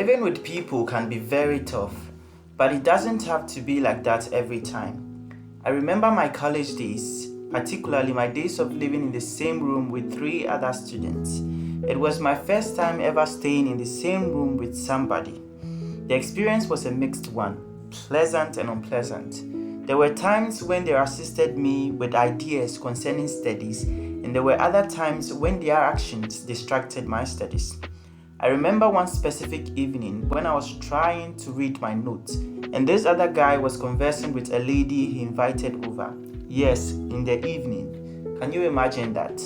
Living with people can be very tough, but it doesn't have to be like that every time. I remember my college days, particularly my days of living in the same room with 3 other students. It was my first time ever staying in the same room with somebody. The experience was a mixed one, pleasant and unpleasant. There were times when they assisted me with ideas concerning studies, and there were other times when their actions distracted my studies. I remember one specific evening when I was trying to read my notes, and this other guy was conversing with a lady he invited over. Yes, in the evening. Can you imagine that?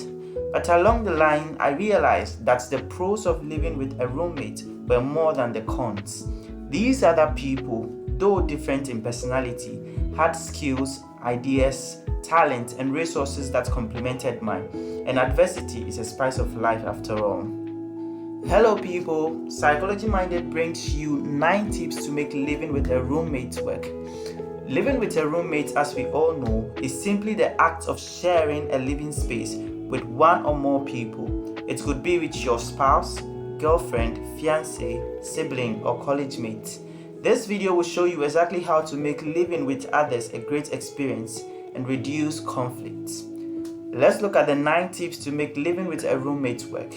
But along the line, I realized that the pros of living with a roommate were more than the cons. These other people, though different in personality, had skills, ideas, talent, and resources that complemented mine. And adversity is a spice of life after all. Hello people, Psychology Minded brings you 9 tips to make living with a roommate work. Living with a roommate, as we all know, is simply the act of sharing a living space with one or more people. It could be with your spouse, girlfriend, fiancé, sibling, or college mate. This video will show you exactly how to make living with others a great experience and reduce conflict. Let's look at the 9 tips to make living with a roommate work.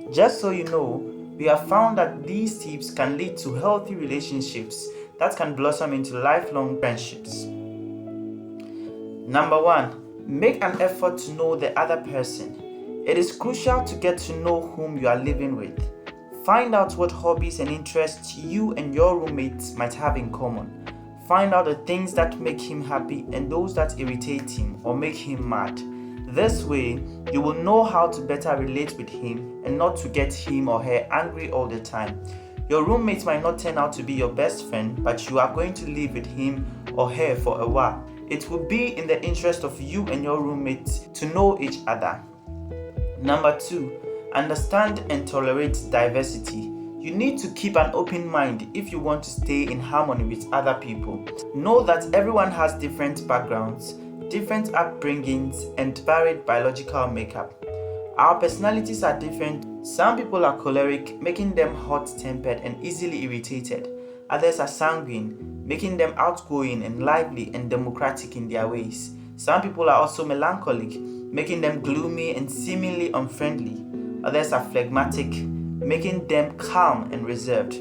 Just so you know, we have found that these tips can lead to healthy relationships that can blossom into lifelong friendships. Number 1, make an effort to know the other person. It is crucial to get to know whom you are living with. Find out what hobbies and interests you and your roommates might have in common. Find out the things that make him happy and those that irritate him or make him mad. This way, you will know how to better relate with him and not to get him or her angry all the time. Your roommate might not turn out to be your best friend, but you are going to live with him or her for a while. It will be in the interest of you and your roommate to know each other. Number 2, understand and tolerate diversity. You need to keep an open mind if you want to stay in harmony with other people. Know that everyone has different backgrounds, different upbringings, and varied biological makeup. Our personalities are different. Some people are choleric, making them hot-tempered and easily irritated. Others are sanguine, making them outgoing and lively and democratic in their ways. Some people are also melancholic, making them gloomy and seemingly unfriendly. Others are phlegmatic, making them calm and reserved.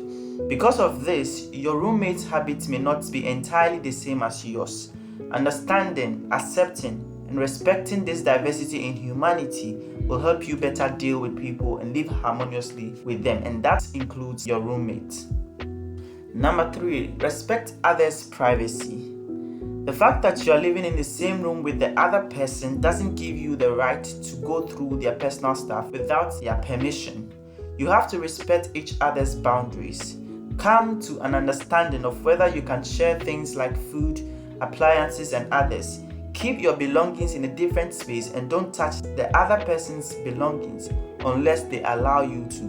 Because of this, your roommate's habits may not be entirely the same as yours. Understanding, accepting, and respecting this diversity in humanity will help you better deal with people and live harmoniously with them, and that includes your roommate. Number 3, respect others' privacy. The fact that you are living in the same room with the other person doesn't give you the right to go through their personal stuff without their permission. You have to respect each other's boundaries. Come to an understanding of whether you can share things like food, appliances, and others. Keep your belongings in a different space and don't touch the other person's belongings unless they allow you to.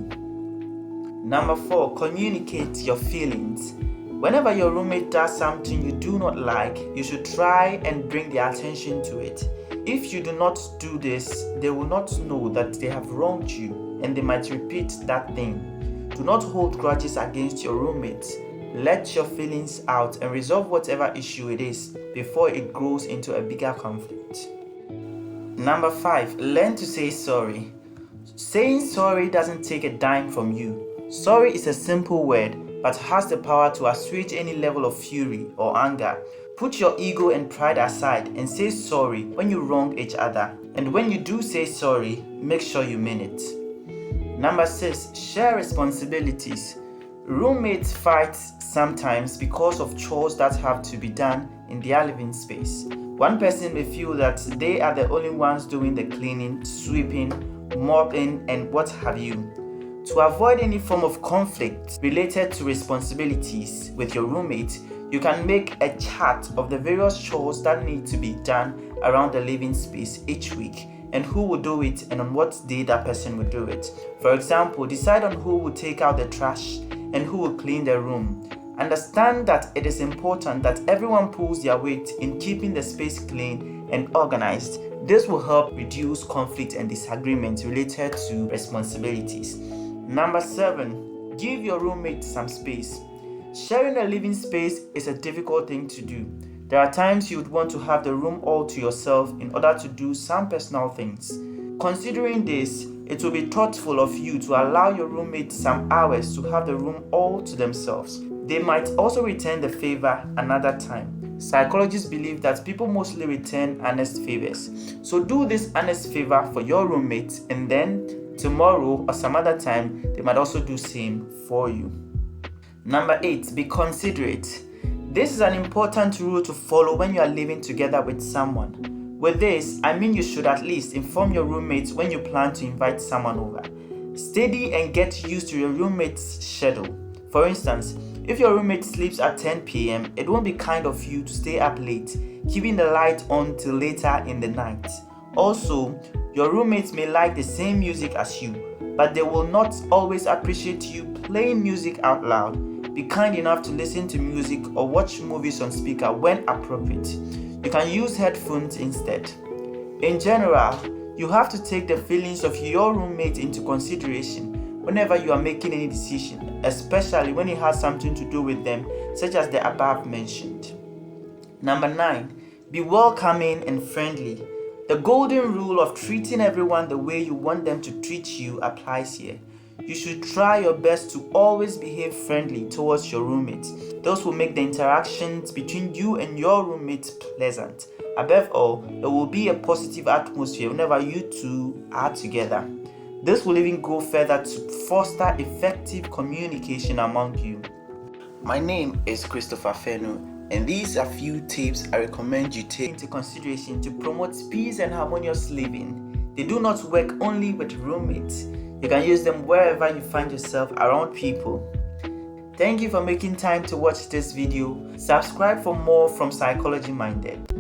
Number 4, communicate your feelings. Whenever your roommate does something you do not like, you should try and bring their attention to it. If you do not do this, they will not know that they have wronged you and they might repeat that thing. Do not hold grudges against your roommates. Let your feelings out and resolve whatever issue it is before it grows into a bigger conflict. Number 5, learn to say sorry. Saying sorry doesn't take a dime from you. Sorry is a simple word, but has the power to assuage any level of fury or anger. Put your ego and pride aside and say sorry when you wrong each other. And when you do say sorry, make sure you mean it. Number 6, share responsibilities. Roommates fight sometimes because of chores that have to be done in their living space. One person may feel that they are the only ones doing the cleaning, sweeping, mopping, and what have you. To avoid any form of conflict related to responsibilities with your roommate, you can make a chart of the various chores that need to be done around the living space each week, and who will do it and on what day that person will do it. For example, decide on who will take out the trash and who will clean the room. Understand that it is important that everyone pulls their weight in keeping the space clean and organized. This will help reduce conflict and disagreement related to responsibilities. Number 7, Give your roommate some space. Sharing a living space is a difficult thing to do. There are times you would want to have the room all to yourself in order to do some personal things. Considering this, it will be thoughtful of you to allow your roommate some hours to have the room all to themselves. They might also return the favor another time. Psychologists believe that people mostly return honest favors. So do this honest favor for your roommate, and then tomorrow or some other time, they might also do same for you. Number 8, be considerate. This is an important rule to follow when you are living together with someone. With this, I mean you should at least inform your roommates when you plan to invite someone over. Study and get used to your roommate's schedule. For instance, if your roommate sleeps at 10 p.m., it won't be kind of you to stay up late, keeping the light on till later in the night. Also, your roommates may like the same music as you, but they will not always appreciate you playing music out loud. Be kind enough to listen to music or watch movies on speaker when appropriate. You can use headphones instead. In general, you have to take the feelings of your roommate into consideration whenever you are making any decision, especially when it has something to do with them, such as the above mentioned. Number 9, be welcoming and friendly. The golden rule of treating everyone the way you want them to treat you applies here. You should try your best to always behave friendly towards your roommates. Those will make the interactions between you and your roommates pleasant. Above all, there will be a positive atmosphere whenever you two are together. This will even go further to foster effective communication among you. My name is Christopher Fenu, and these are few tips I recommend you take into consideration to promote peace and harmonious living. They do not work only with roommates. You can use them wherever you find yourself around people. Thank you for making time to watch this video. Subscribe for more from Psychology Minded.